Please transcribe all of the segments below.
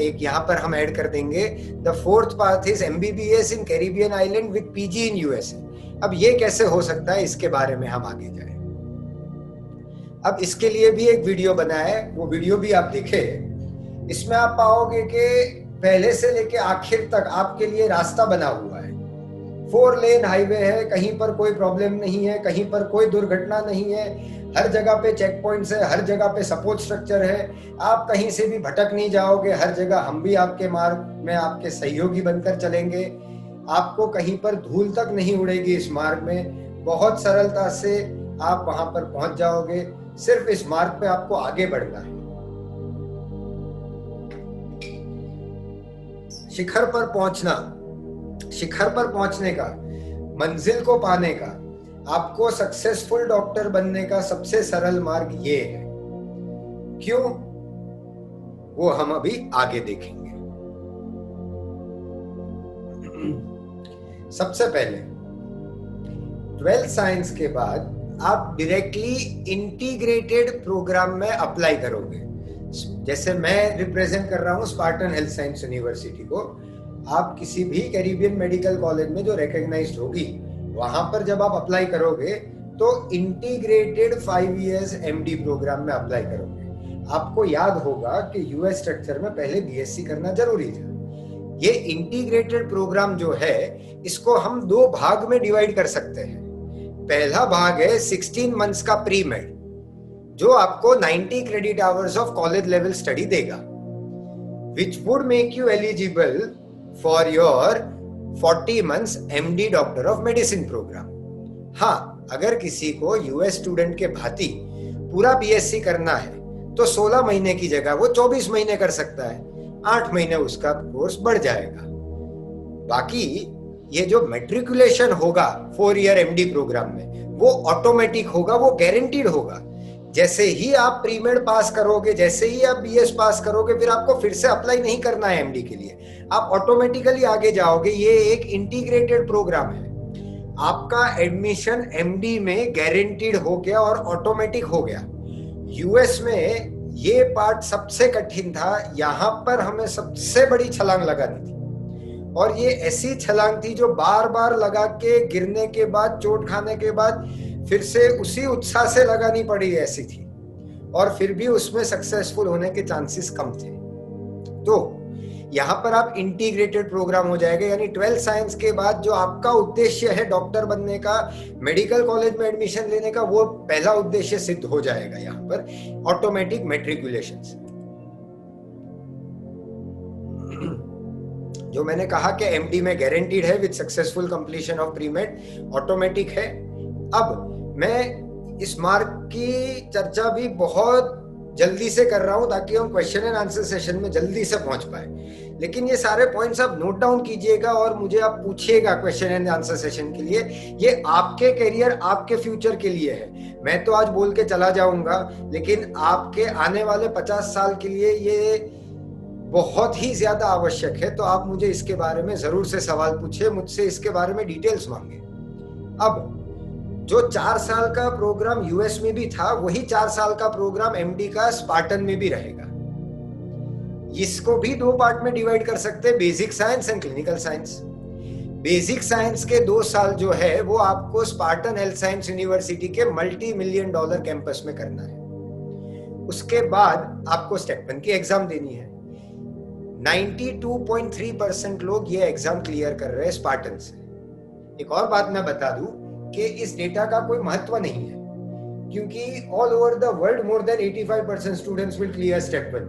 एक यहाँ पर हम ऐड कर देंगे, the fourth path is MBBS in Caribbean island with PG in USA। अब ये कैसे हो सकता है, इसके बारे में हम आगे जाए। अब इसके लिए भी एक वीडियो बना है, वो वीडियो भी आप देखें। इसमें आप पाओगे कि पहले से लेके आखिर तक आपके लिए रास्ता बना हुआ है। 4 लेन हाईवे है, कहीं पर कोई प्रॉब्लम नहीं है, कहीं पर कोई दुर्घटना नहीं है, हर जगह पे चेक पॉइंट्स है, हर जगह पे सपोर्ट स्ट्रक्चर है, आप कहीं से भी भटक नहीं जाओगे, हर जगह हम भी आपके मार्ग में आपके सहयोगी बनकर चलेंगे। आपको कहीं पर धूल तक नहीं उड़ेगी इस मार्ग में, बहुत सरलता से आप वहां पर पहुंच जाओगे। सिर्फ इस मार्ग पे आपको आगे बढ़ना है। शिखर पर पहुंचना, शिखर पर पहुंचने का, मंजिल को पाने का, आपको सक्सेसफुल डॉक्टर बनने का सबसे सरल मार्ग ये है। क्यों, वो हम अभी आगे देखेंगे। सबसे पहले 12th साइंस के बाद आप डायरेक्टली इंटीग्रेटेड प्रोग्राम में अप्लाई करोगे। जैसे मैं रिप्रेजेंट कर रहा हूं स्पार्टन हेल्थ साइंस यूनिवर्सिटी को, आप किसी भी कैरिबियन मेडिकल कॉलेज में जो रिकॉग्नाइज्ड होगी, वहां पर जब आप अप्लाई करोगे तो इंटीग्रेटेड 5 years MD प्रोग्राम में अप्लाई करोगे। आपको याद होगा कि US स्ट्रक्चर में पहले BSc करना जरूरी था। ये इंटीग्रेटेड प्रोग्राम जो है, इसको हम 2 भाग में डिवाइड कर सकते हैं। पहला भाग है 16 months का प्री मेड, जो आपको 90 credit hours of college level study देगा, which would make you eligible for your 40 months MD doctor of medicine program. हाँ, अगर किसी को US स्टूडेंट के भांति पूरा BSc करना है तो 16 महीने की जगह वो 24 महीने कर सकता है, 8 महीने उसका कोर्स बढ़ जाएगा। बाकी ये जो मैट्रिकुलेशन होगा 4 year MD प्रोग्राम में, वो ऑटोमेटिक होगा, वो गारंटीड होगा। जैसे ही आप प्रीमेड पास करोगे, जैसे ही आप BS पास करोगे, फिर आपको फिर से अप्लाई नहीं करना है MD के लिए, आप ऑटोमेटिकली आगे जाओगे। ये एक इंटीग्रेटेड प्रोग्राम है। आपका एडमिशन MD में गारंटीड हो गया और ऑटोमेटिक हो गया। US में ये पार्ट सबसे कठिन था, यहाँ पर हमें सबसे बड़ी छलांग लगानी थी, और ये ऐसी छलांग थी जो बार बार लगा के गिरने के बाद, चोट खाने के बाद फिर से उसी उत्साह से लगानी पड़ी, ऐसी थी, और फिर भी उसमें सक्सेसफुल होने के चांसेस कम थे। तो यहाँ पर आप इंटीग्रेटेड प्रोग्राम हो जाएगा, यानी 12th साइंस के बाद जो आपका उद्देश्य है डॉक्टर बनने का, मेडिकल कॉलेज में एडमिशन लेने का, वो पहला उद्देश्य सिद्ध हो जाएगा यहाँ पर ऑटोमेटिक मैट्रिकुलेशन से। जो मैंने कहा कि MD में गारंटीड है with successful completion of premade, automatic है। अब मैं इस मार्क की चर्चा भी बहुत जल्दी से कर रहा हूं ताकि हम क्वेश्चन एंड आंसर सेशन में जल्दी से पहुंच पाए, लेकिन ये सारे पॉइंट्स आप नोट डाउन कीजिएगा और मुझे आप पूछिएगा क्वेश्चन एंड आंसर सेशन के लिए। ये आपके करियर, आपके फ्यूचर के लिए है। मैं तो आज बोल के चला जाऊंगा, लेकिन आपके आने वाले 50 साल के लिए ये बहुत ही ज्यादा आवश्यक है। तो आप मुझे इसके बारे में जरूर से सवाल पूछिए, मुझसे इसके बारे में डिटेल्स मांगे। अब जो 4 साल का प्रोग्राम US में भी था, वही 4 साल का प्रोग्राम MD का स्पार्टन में भी रहेगा। इसको भी 2 पार्ट में डिवाइड कर सकते हैं, basic science and clinical science. Basic science के 2 साल जो है वो आपको स्पार्टन हेल्थ साइंस यूनिवर्सिटी के $multi-million कैंपस में करना है। उसके बाद आपको स्टेप 1 की एग्जाम देनी है। 92.3% लोग ये एग्जाम क्लियर कर रहे हैं स्पार्टन से। एक और बात मैं बता दूं कि इस डेटा का कोई महत्व नहीं है, क्योंकि all over the world more than 85% students will clear step 1।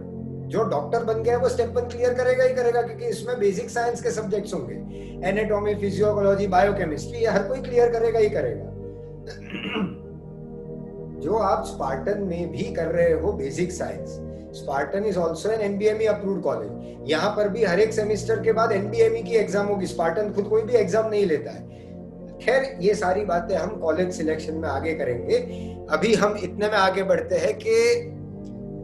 जो डॉक्टर बन गया वो स्टेप 1 क्लियर करेगा ही करेगा, क्योंकि इसमें बेसिक साइंस के सब्जेक्ट्स होंगे, एनाटॉमी, फिजियोलॉजी, बायोकेमिस्ट्री, ये हर कोई क्लियर करेगा ही करेगा। जो आप स्पार्टन में भी कर रहे हो basic science, Spartan is also an NBME approved college. यहाँ पर भी हर एक सेमिस्टर के बाद NBME की एग्जाम होगी। स्पार्टन खुद कोई भी एग्जाम नहीं लेता है। खैर, ये सारी बातें हम कॉलेज सिलेक्शन में आगे करेंगे। अभी हम इतने में आगे बढ़ते हैं कि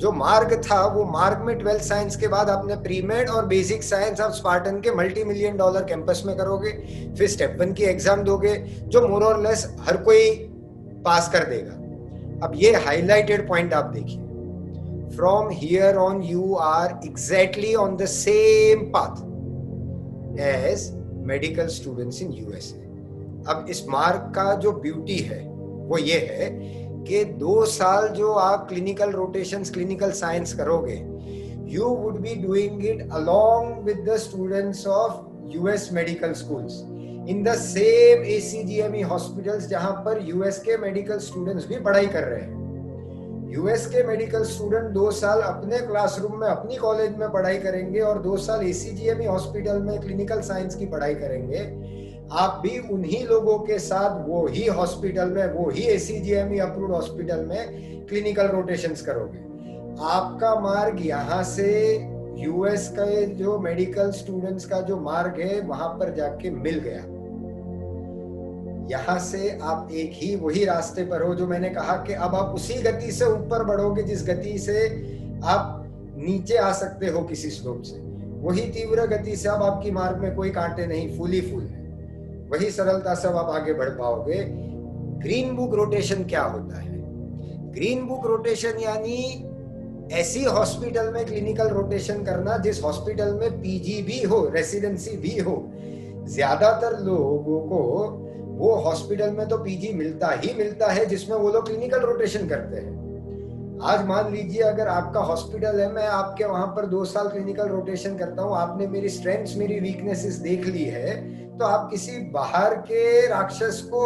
जो मार्ग था, वो मार्ग में 12th साइंस के बाद आपने प्रीमेड और बेसिक साइंस आप स्पार्टन के $multi-million कैंपस में करोगे, फिर स्टेप 1 की एग्जाम दोगे, जो मोर और लेस हर कोई पास कर देगा। अब ये हाईलाइटेड पॉइंट आप देखिए, from here on you are exactly on the same path as medical students in USA. अब इस मार्क का जो ब्यूटी है वो ये है कि 2 साल जो आप क्लिनिकल रोटेशंस, क्लिनिकल साइंस करोगे, you would be doing it along with the students of US medical schools in the same ACGME hospitals जहां पर US के मेडिकल स्टूडेंट्स भी पढ़ाई कर रहे हैं। यूएस के मेडिकल स्टूडेंट 2 साल अपने क्लासरूम में, अपनी कॉलेज में पढ़ाई करेंगे और 2 साल एसीजीएमई हॉस्पिटल में क्लिनिकल साइंस की पढ़ाई करेंगे। आप भी उन्हीं लोगों के साथ वो ही हॉस्पिटल में, वो ही एसीजीएमई अप्रूव्ड हॉस्पिटल में क्लिनिकल रोटेशंस करोगे। आपका मार्ग यहाँ से यूएस का जो मेडिकल स्टूडेंट्स का जो मार्ग है वहां पर जाके मिल गया। यहाँ से आप एक ही वही रास्ते पर हो जो मैंने कहा कि अब आप उसी गति से ऊपर बढ़ोगे जिस गति से आप नीचे आ सकते हो किसी स्लोप से। वही तीव्र गति से अब आपकी मार्ग में कोई कांटे नहीं, फूली फूल है। वही सरलता से आप आगे बढ़ पाओगे। ग्रीन बुक रोटेशन क्या होता है? ग्रीन बुक रोटेशन यानी ऐसी हॉस्पिटल में क्लिनिकल रोटेशन करना जिस हॉस्पिटल में पीजी भी हो, रेसिडेंसी भी हो। ज्यादातर लोगों को वो हॉस्पिटल में तो पीजी मिलता है जिसमें वो लोग क्लिनिकल रोटेशन करते हैं। आज मान लीजिए अगर आपका हॉस्पिटल है, मैं आपके वहां पर 2 साल क्लिनिकल रोटेशन करता हूं, आपने मेरी स्ट्रेंथ्स, मेरी वीकनेसेस देख ली है, तो आप किसी बाहर के राक्षस को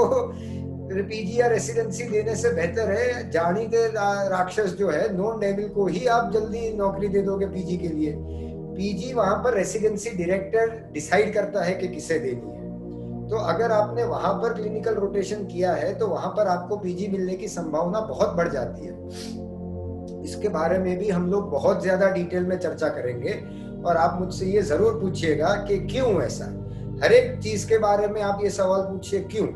पीजी या रेसिडेंसी देने से बेहतर है जानीते राक्षस जो है, नॉन डेविल को ही आप जल्दी नौकरी दे दोगे पीजी के लिए। पीजी वहां पर रेसिडेंसी डायरेक्टर डिसाइड करता है कि किसे देनी है। तो अगर आपने वहां पर क्लिनिकल रोटेशन किया है तो वहां पर आपको पीजी मिलने की संभावना बहुत बढ़ जाती है। इसके बारे में भी हम लोग बहुत ज्यादा डिटेल में चर्चा करेंगे और आप मुझसे ये जरूर पूछिएगा कि क्यों ऐसा। हर एक चीज के बारे में आप ये सवाल पूछिए क्यों,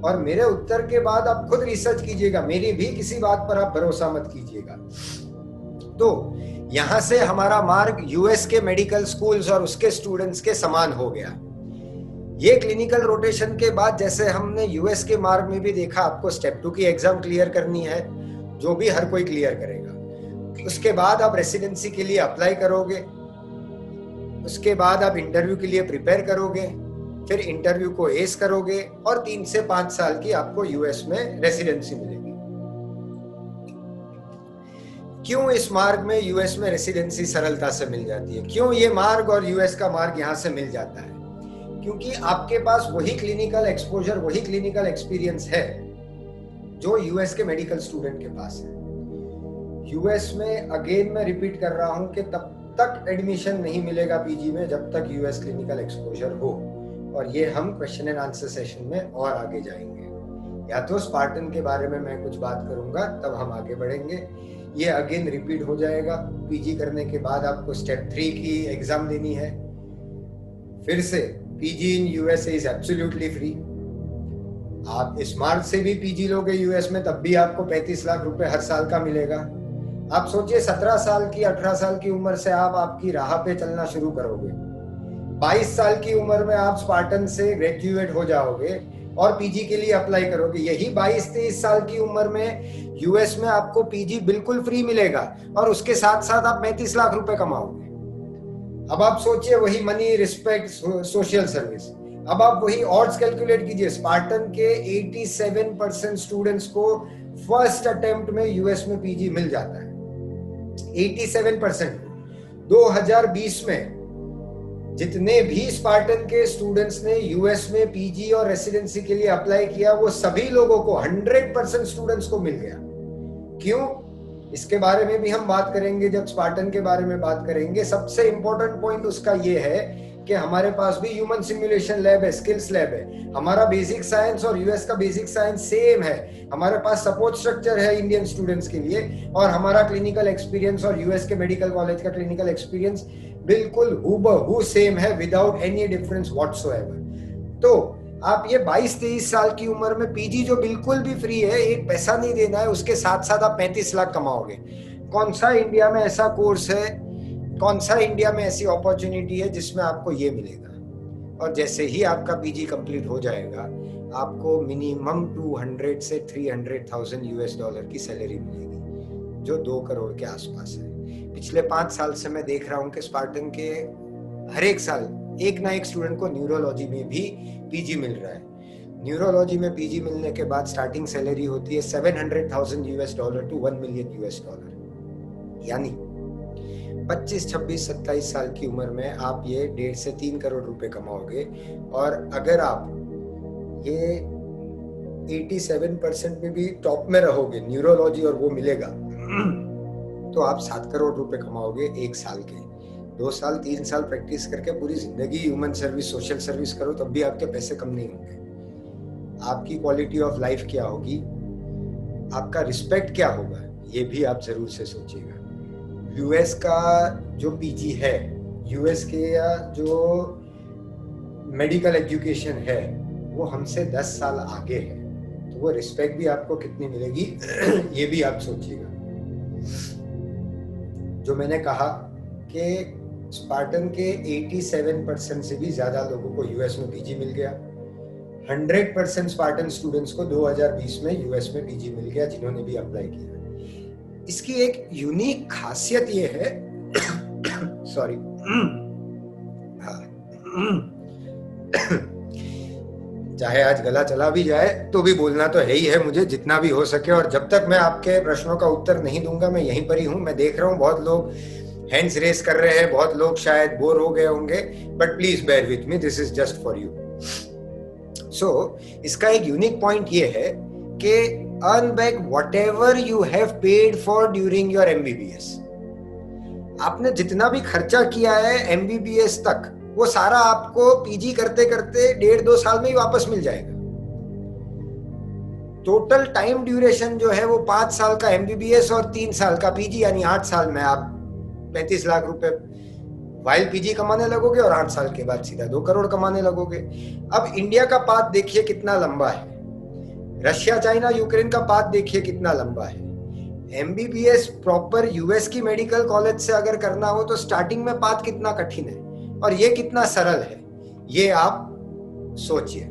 और मेरे उत्तर के बाद आप खुद रिसर्च कीजिएगा, मेरी भी किसी बात पर आप भरोसा मत कीजिएगा। तो यहां से हमारा मार्ग यूएस के मेडिकल स्कूल्स और उसके स्टूडेंट्स के समान हो गया। ये क्लिनिकल रोटेशन के बाद जैसे हमने यूएस के मार्ग में भी देखा, आपको स्टेप 2 की एग्जाम क्लियर करनी है, जो भी हर कोई क्लियर करेगा। उसके बाद आप रेसिडेंसी के लिए अप्लाई करोगे, उसके बाद आप इंटरव्यू के लिए प्रिपेयर करोगे, फिर इंटरव्यू को एस करोगे और 3 से 5 साल की आपको यूएस में रेसिडेंसी मिलेगी। क्यों इस मार्ग में यूएस में रेसिडेंसी सरलता से मिल जाती है? क्यों ये मार्ग और यूएस का मार्ग यहां से मिल जाता है? क्योंकि आपके पास वही क्लिनिकल एक्सपोजर, वही क्लिनिकल एक्सपीरियंस है जो यूएस के मेडिकल स्टूडेंट के पास है। यूएस में अगेन मैं रिपीट कर रहा हूं कि तब तक एडमिशन नहीं मिलेगा पीजी में जब तक यूएस क्लिनिकल एक्सपोजर हो, और ये हम क्वेश्चन एंड आंसर सेशन में और आगे जाएंगे। या तो स्पार्टन के बारे में मैं कुछ बात करूंगा, तब हम आगे बढ़ेंगे। ये अगेन रिपीट हो जाएगा। पीजी करने के बाद आपको स्टेप 3 की एग्जाम देनी है। फिर से PG in USA is absolutely free. आप स्मार्ट से भी पीजी लोगे यूएस में, तब भी आपको 35 लाख रुपए हर साल का मिलेगा। आप सोचिए 17 साल की, 18 साल की उम्र से आप आपकी राह पे चलना शुरू करोगे। 22 साल की उम्र में आप स्पार्टन से ग्रेजुएट हो जाओगे और पीजी के लिए अप्लाई करोगे। यही 22-23 साल की उम्र में यूएस में आपको पीजी बिल्कुल फ्री मिलेगा और उसके साथ साथ आप 35 लाख रुपए कमाओगे। अब आप सोचिए वही मनी, रिस्पेक्ट, सोशल सर्विस। अब आप वही ऑड्स कैलकुलेट कीजिए। स्पार्टन के 87% स्टूडेंट्स को फर्स्ट अटेम्प्ट में यूएस में पीजी मिल जाता है। 87%। 2020 में जितने भी स्पार्टन के स्टूडेंट्स ने यूएस में पीजी और रेसिडेंसी के लिए अप्लाई किया, वो सभी लोगों को 100% स्टूडेंट्स को मिल गया। क्यों? इसके बारे में भी हम बात करेंगे जब स्पार्टन के बारे में बात करेंगे। सबसे इंपॉर्टेंट पॉइंट उसका ये है कि हमारे पास भी ह्यूमन सिमुलेशन लैब है, स्किल्स लैब है। हमारा बेसिक साइंस और यूएस का बेसिक साइंस सेम है। हमारे पास सपोर्ट स्ट्रक्चर है इंडियन स्टूडेंट्स के लिए, और हमारा क्लिनिकल एक्सपीरियंस और यूएस के मेडिकल कॉलेज का क्लिनिकल एक्सपीरियंस बिल्कुल हूबहू सेम है, विदाउट एनी डिफरेंस व्हाटसोएवर। तो आप ये 22-23 साल की उम्र में पीजी जो बिल्कुल भी फ्री है, एक पैसा नहीं देना है, उसके साथ साथ आप 35 लाख कमाओगे। कौन सा इंडिया में ऐसा कोर्स है, कौन सा इंडिया में ऐसी अपॉर्चुनिटी है जिसमें आपको ये मिलेगा? और जैसे ही आपका पीजी कंप्लीट हो जाएगा, आपको मिनिमम 200 से 300,000 US डॉलर की सैलरी मिलेगी, जो 2 करोड़ के आसपास है। पिछले 5 साल से मैं देख रहा हूँ कि स्पार्टन के हर एक साल एक ना एक स्टूडेंट को न्यूरोलॉजी में भी पीजी मिल रहा है। न्यूरोलॉजी में पीजी मिलने के बाद स्टार्टिंग सैलरी होती है $700,000 to $1 million। यानी 25, 26, 27 साल की उम्र में आप ये 1.5 से 3 करोड़ रुपए कमाओगे। और अगर आप ये 87% में भी टॉप में रहोगे न्यूरोलॉजी और वो मिलेगा तो आप 7 करोड़ रुपए कमाओगे 1 साल के। 2 साल 3 साल प्रैक्टिस करके पूरी जिंदगी ह्यूमन सर्विस, सोशल सर्विस करो तब भी आपके पैसे कम नहीं होंगे। आपकी क्वालिटी ऑफ लाइफ क्या होगी, आपका रिस्पेक्ट क्या होगा, ये भी आप जरूर से सोचिएगा। यूएस का जो पीजी है, यूएस के या जो मेडिकल एजुकेशन है वो हमसे 10 साल आगे है, तो वो रिस्पेक्ट भी आपको कितनी मिलेगी ये भी आप सोचिएगा। जो मैंने कहा कि स्पार्टन के 87% से भी ज्यादा लोगों को यूएस में पीजी मिल गया। 100% स्पार्टन स्टूडेंट्स को 2020 में यूएस में पीजी मिल गया जिन्होंने भी अप्लाई किया। इसकी एक यूनिक खासियत ये है सॉरी चाहे आज गला चला भी जाए तो भी बोलना तो है ही है मुझे जितना भी हो सके। और जब तक मैं आपके प्रश्नों का उत्तर नहीं दूंगा मैं यहीं पर ही हूं। मैं देख रहा हूं बहुत लोग हैंड्स रेस कर रहे हैं, बहुत लोग शायद बोर हो गए होंगे, but please bear with me, this is just for you. So इसका एक यूनिक पॉइंट ये है कि earn back whatever you have paid for during your MBBS. आपने जितना भी खर्चा किया है एमबीबीएस तक वो सारा आपको पीजी करते करते 1.5-2 साल में ही वापस मिल जाएगा। टोटल टाइम ड्यूरेशन जो है वो 5 साल का एमबीबीएस और 3 साल का पीजी, यानी 8 साल में आप 35 लाख रुपए वाइल पीजी कमाने लगोगे और 8 साल के बाद सीधा 2 करोड़ कमाने लगोगे। अब इंडिया का पाथ देखिए कितना लंबा है, रशिया, चाइना, यूक्रेन का पाथ देखिए कितना लंबा है। एमबीबीएस प्रॉपर यूएस की मेडिकल कॉलेज से अगर करना हो तो स्टार्टिंग में पाथ कितना कठिन है और ये कितना सरल है, ये आप सोचिए।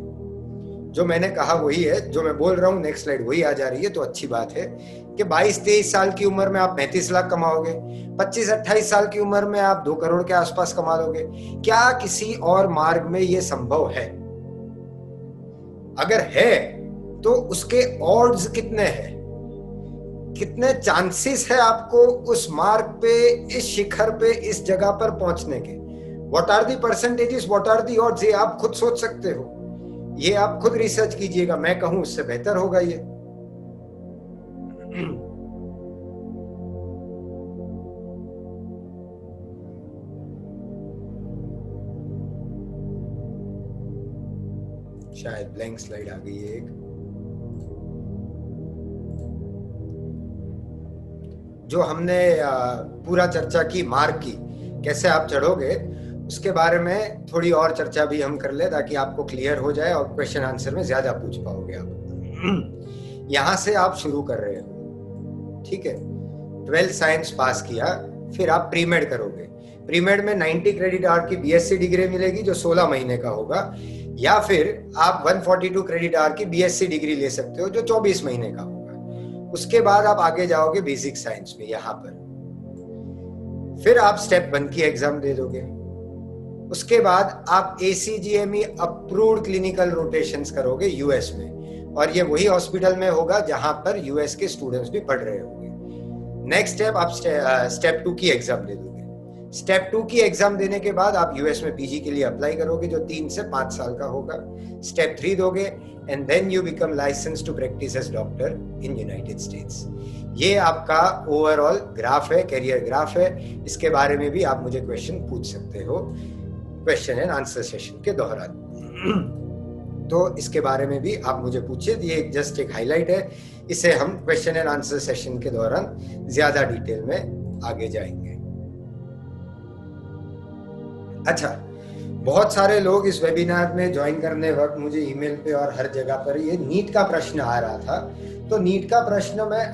जो मैंने कहा वही है, जो मैं बोल रहा हूँ नेक्स्ट स्लाइड वही आ जा रही है, तो अच्छी बात है कि 22-23 साल की उम्र में आप 35 लाख कमाओगे, 25-28 साल की उम्र में आप 2 करोड़ के आसपास कमा लोगे। क्या किसी और मार्ग में ये संभव है? अगर है तो उसके ऑड्स कितने हैं, कितने चांसेस है आपको उस मार्ग पे, इस शिखर पे, इस जगह पर पहुंचने के? What are the percentages, what are the odds, ये आप खुद सोच सकते हो, ये आप खुद रिसर्च कीजिएगा। मैं कहूं उससे बेहतर होगा ये। शायद ब्लैंक स्लाइड आ गई है एक। जो हमने पूरा चर्चा की मार्ग की, कैसे आप चढ़ोगे, उसके बारे में थोड़ी और चर्चा भी हम कर ले ताकि आपको क्लियर हो जाए और क्वेश्चन आंसर में ज्यादा पूछ पाओगे आप। यहां से आप शुरू कर रहे हो, ठीक है। 12th साइंस पास किया, फिर आप प्रीमेड करोगे। प्रीमेड में 90 क्रेडिट आवर की बीएससी डिग्री मिलेगी जो 16 महीने का होगा, या फिर आप 142 क्रेडिट आवर की बीएससी डिग्री ले सकते हो जो 24 महीने का होगा। उसके बाद आप आगे जाओगे बेसिक साइंस में यहाँ पर, फिर आप स्टेप 1 की एग्जाम दे दोगे। उसके बाद आप ACGME अप्रूव्ड क्लिनिकल रोटेशंस करोगे यूएस में, और ये वही हॉस्पिटल में होगा जहां पर यूएस के स्टूडेंट्स भी पढ़ रहे होंगे। नेक्स्ट स्टेप, आप स्टेप 2 की एग्जाम दे दोगे। स्टेप 2 की एग्जाम देने के बाद आप यूएस में पीजी के लिए अप्लाई करोगे जो 3 से 5 साल का होगा। स्टेप 3 दोगे and then you become license to practice as doctor in United States. ये आपका ओवरऑल ग्राफ है, करियर ग्राफ है। इसके बारे में भी आप मुझे क्वेश्चन पूछ सकते हो क्वेश्चन एंड आंसर सेशन के दौरान। तो इसके बारे में भी आप मुझे पूछिए, ये जस्ट एक हाईलाइट है, इसे हम क्वेश्चन एंड आंसर सेशन के दौरान ज्यादा डिटेल में आगे जाएंगे। अच्छा, बहुत सारे लोग इस वेबिनार में ज्वाइन करने वक्त मुझे ईमेल पे और हर जगह पर ये नीट का प्रश्न आ रहा था, तो नीट का प्रश्न मैं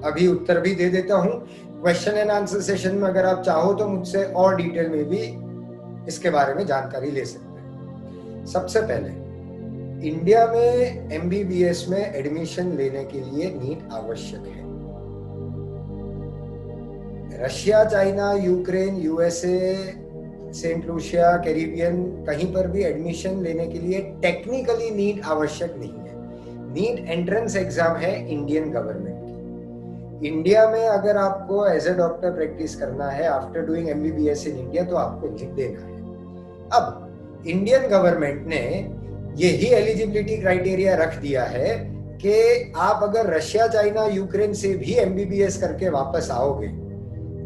अभी उत्तर भी दे देता हूँ। क्वेश्चन एंड आंसर सेशन में अगर आप चाहो तो मुझसे और डिटेल में भी इसके बारे में जानकारी ले सकते हैं। सबसे पहले, इंडिया में एमबीबीएस में एडमिशन लेने के लिए नीट आवश्यक है। Russia, China, Ukraine, USA, Saint Lucia, Caribbean, कहीं पर भी एडमिशन लेने के लिए टेक्निकली नीट आवश्यक नहीं है। नीट एंट्रेंस एग्जाम है इंडियन गवर्नमेंट की। इंडिया में अगर आपको एज ए डॉक्टर प्रैक्टिस करना है after doing MBBS in India, तो आपको नीट देना है। अब इंडियन गवर्नमेंट ने यही एलिजिबिलिटी क्राइटेरिया रख दिया है कि आप अगर रशिया, चाइना, यूक्रेन से भी एमबीबीएस करके वापस आओगे,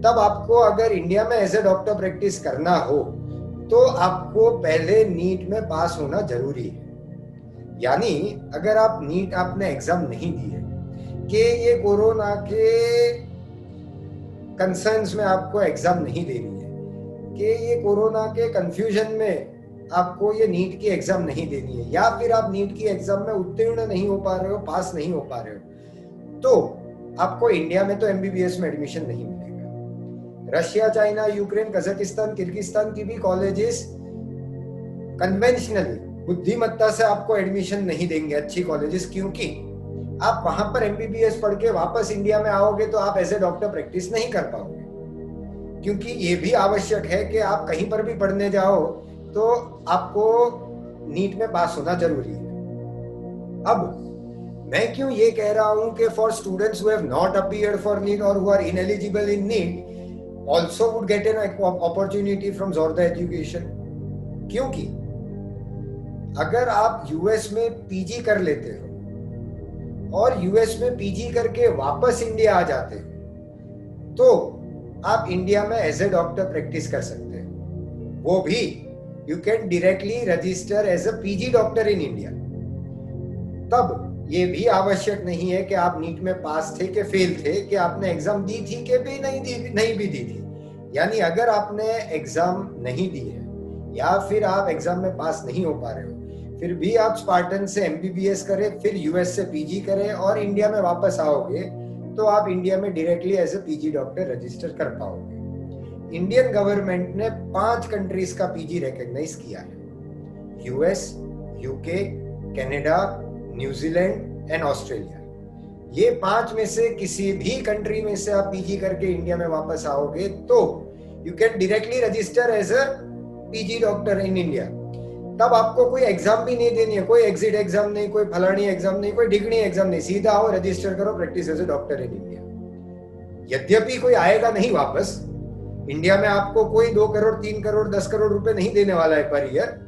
तब आपको अगर इंडिया में एज ए डॉक्टर प्रैक्टिस करना हो तो आपको पहले नीट में पास होना जरूरी है। यानी अगर आप नीट आपने एग्जाम नहीं दी है कि ये कोरोना के कंसर्न्स में आपको एग्जाम नहीं देनी है, कि ये कोरोना के कंफ्यूजन में आपको ये नीट की एग्जाम नहीं देनी है, या फिर आप नीट की एग्जाम में उत्तीर्ण नहीं हो पा रहे हो, पास नहीं हो पा रहे हो, तो आपको इंडिया में तो एमबीबीएस में एडमिशन नहीं मिलेगा। Russia, China, Ukraine, Kazakhstan, Kyrgyzstan की भी कॉलेजेस कन्वेंशनली बुद्धिमत्ता से आपको एडमिशन नहीं देंगे, अच्छी कॉलेजेस, क्योंकि आप वहां पर एमबीबीएस पढ़ के वापस इंडिया में आओगे तो आप एज ए डॉक्टर प्रैक्टिस नहीं कर पाओगे, क्योंकि ये भी आवश्यक है कि आप कहीं पर भी पढ़ने जाओ तो आपको नीट में पास होना जरूरी है। अब मैं क्यों ये कह रहा हूं कि for students who have not appeared for NEET और who are ineligible in NEET also would get an opportunity from Jorda education, क्योंकि अगर आप यूएस में पीजी कर लेते हो और यूएस में पीजी करके वापस इंडिया आ जाते हो तो आप इंडिया में एज ए डॉक्टर प्रैक्टिस कर सकते हैं। वो भी you can directly register as a PG doctor in India. तब ये भी आवश्यक नहीं है कि आप नीट में पास थे कि फेल थे, कि आपने एग्जाम दी थी कि भी नहीं भी दी थी। यानी अगर आपने एग्जाम नहीं दी है या फिर आप एग्जाम में पास नहीं हो पा रहे हो, फिर भी आप स्पार्टन से एमबीबीएस करें, फिर यूएस से पीजी करें और इंडिया में वापस आओगे, तो आप इंडिया में directly as a PG doctor register कर पाओगे। इंडियन गवर्नमेंट ने 5 कंट्रीज का पीजी रिकॉग्नाइज किया है, US, UK, Canada, New Zealand and Australia. ये 5 में से किसी भी कंट्री में से आप पीजी करके इंडिया में वापस आओगे तो you can directly register as a PG doctor in India. तब आपको कोई एग्जाम भी नहीं देनी है, कोई एग्जिट एग्जाम नहीं, कोई फलानी एग्जाम नहीं, कोई डिग्री एग्जाम नहीं, सीधा आओ, रजिस्टर करो, practice as a doctor in India. यद्यपि कोई आएगा नहीं वापस इंडिया में, आपको कोई 2 करोड़ 3 करोड़ 10 करोड़ रुपए नहीं देने वाला है पर ईयर,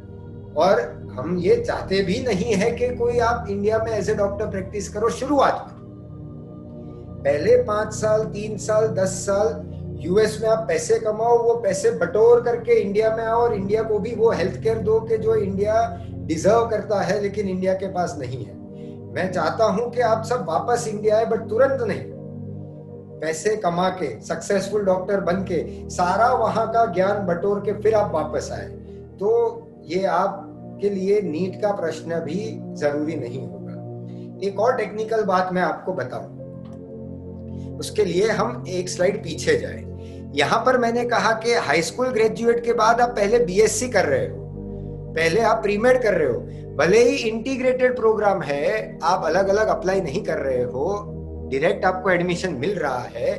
और हम ये चाहते भी नहीं है कि कोई आप इंडिया में एज ए डॉक्टर प्रैक्टिस करो शुरुआत में। पहले 5 साल 3 साल 10 साल यूएस में आप पैसे कमाओ, वो पैसे बटोर करके इंडिया में आओ और इंडिया को भी वो हेल्थ केयर दो कि जो इंडिया डिजर्व करता है लेकिन इंडिया के पास नहीं है। मैं चाहता हूं कि आप सब वापस इंडिया आए, बट तुरंत नहीं, पैसे कमा के सक्सेसफुल डॉक्टर बन के सारा वहां का ज्ञान बटोर के फिर आप वापस आए, तो ये आपके लिए नीट का प्रश्न भी जरूरी नहीं होगा। एक और टेक्निकल बात मैं आपको बताऊं, उसके लिए हम एक स्लाइड पीछे जाए। यहां पर मैंने कहा कि हाई स्कूल ग्रेजुएट के बाद आप पहले बीएससी कर रहे हो, पहले आप प्रीमेड कर रहे हो, भले ही इंटीग्रेटेड प्रोग्राम है, आप अलग अलग अप्लाई नहीं कर रहे हो, डायरेक्ट आपको एडमिशन मिल रहा है,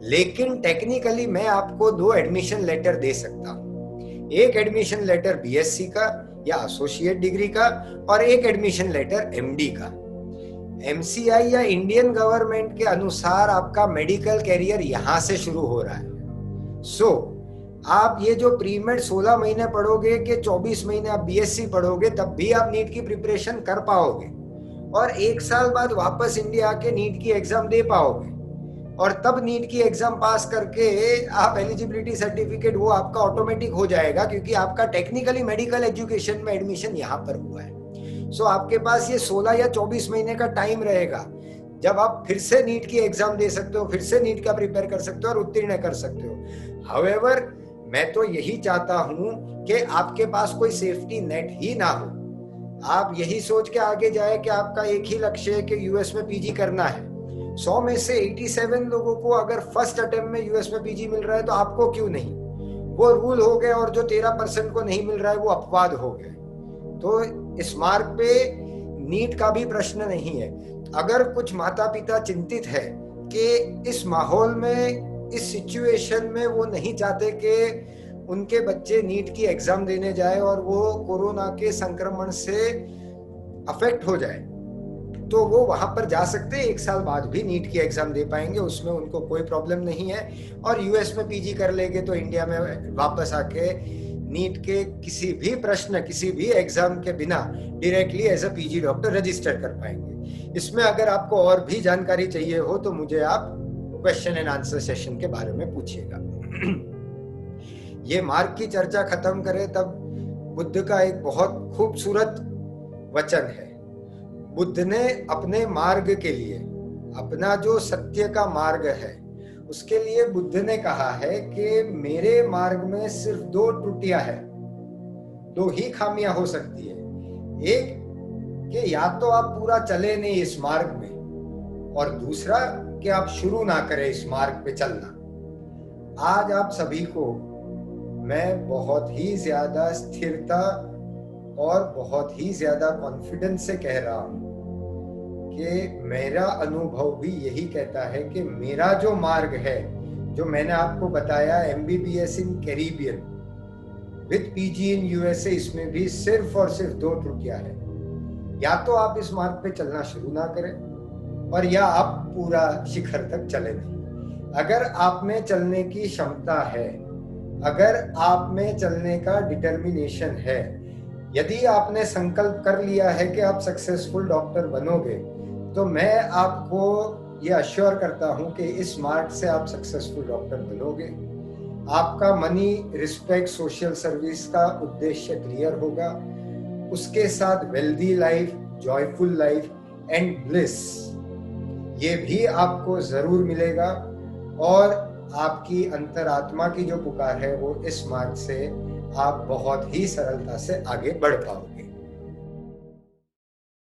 लेकिन टेक्निकली मैं आपको 2 एडमिशन लेटर दे सकता हूं। एक एडमिशन लेटर बीएससी का या एसोसिएट डिग्री का और एक एडमिशन लेटर एमडी का। एमसीआई या इंडियन गवर्नमेंट के अनुसार आपका मेडिकल कैरियर यहां से शुरू हो रहा है। सो आप ये जो प्रीमेड 16 महीने पढ़ोगे कि 24 महीने आप बीएससी पढ़ोगे, तब भी आप नीट की प्रिपरेशन कर पाओगे और 1 साल बाद वापस इंडिया आके नीट की एग्जाम दे पाओगे, और तब नीट की एग्जाम पास करके आप एलिजिबिलिटी सर्टिफिकेट वो आपका ऑटोमेटिक हो जाएगा, क्योंकि आपका टेक्निकली मेडिकल एजुकेशन में एडमिशन यहाँ पर हुआ है। सो आपके पास ये 16 या 24 महीने का टाइम रहेगा जब आप फिर से नीट की एग्जाम दे सकते हो, फिर से नीट का प्रिपेयर कर सकते हो और उत्तीर्ण कर सकते हो। हाउएवर, मैं तो यही चाहता हूं कि आपके पास कोई सेफ्टी नेट ही ना हो। आप यही सोच के आगे जाए कि आपका एक ही लक्ष्य है कि यूएस में पीजी करना है। 100 में से 87 लोगों को अगर फर्स्ट अटेम्प्ट में यूएस में पीजी मिल रहा है तो आपको क्यों नहीं? वो रूल हो गए, और जो 13% को नहीं मिल रहा है वो अपवाद हो गए। तो इस मार्ग पे नीट का भी प्रश्न नहीं है। अगर कुछ माता पिता चिंतित है कि इस माहौल में इस सिचुएशन में वो नहीं चाहते कि उनके बच्चे नीट की एग्जाम देने जाए और वो कोरोना के संक्रमण से अफेक्ट हो जाए, तो वो वहां पर जा सकते हैं, 1 साल बाद भी नीट की एग्जाम दे पाएंगे, उसमें उनको कोई प्रॉब्लम नहीं है। और यूएस में पीजी कर लेंगे तो इंडिया में वापस आके नीट के किसी भी प्रश्न, किसी भी एग्जाम के बिना directly as a PG doctor register कर पाएंगे। इसमें अगर आपको और भी जानकारी चाहिए हो तो मुझे आप क्वेश्चन एंड आंसर सेशन के बारे में पूछिएगा। ये मार्ग की चर्चा खत्म करें तब बुद्ध का एक बहुत खूबसूरत वचन है। बुद्ध ने अपने मार्ग के लिए, अपना जो सत्य का मार्ग है, उसके लिए बुद्ध ने कहा है कि मेरे मार्ग में सिर्फ 2 त्रुटियां हैं, 2 ही खामियां हो सकती है। एक कि या तो आप पूरा चले नहीं इस मार्ग में, और दूसरा कि आप शुरू ना करें इस मार्ग पे चलना। आज आप सभी को मैं बहुत ही ज्यादा स्थिरता और बहुत ही ज्यादा कॉन्फिडेंस से कह रहा हूं कि मेरा अनुभव भी यही कहता है कि मेरा जो मार्ग है, जो मैंने आपको बताया, MBBS in Caribbean with PG in USA, इसमें भी सिर्फ और सिर्फ 2 त्रुटियां हैं। या तो आप इस मार्ग पे चलना शुरू ना करें, और या आप पूरा शिखर तक चले नहीं। अगर आप में चलने की क्षमता है, अगर आप में चलने का डिटर्मिनेशन है, यदि आपने संकल्प कर लिया है कि आप सक्सेसफुल डॉक्टर बनोगे, तो मैं आपको ये अश्योर करता हूं कि इस मार्ग से आप सक्सेसफुल डॉक्टर बनोगे। आपका मनी, रिस्पेक्ट, सोशल सर्विस का उद्देश्य क्लियर होगा, उसके साथ wealthy life, joyful life and bliss, ये भी आपको जरूर मिलेगा। और आपकी अंतरात्मा की जो पुकार है, वो इस मार्ग से आप बहुत ही सरलता से आगे बढ़ पाओगे।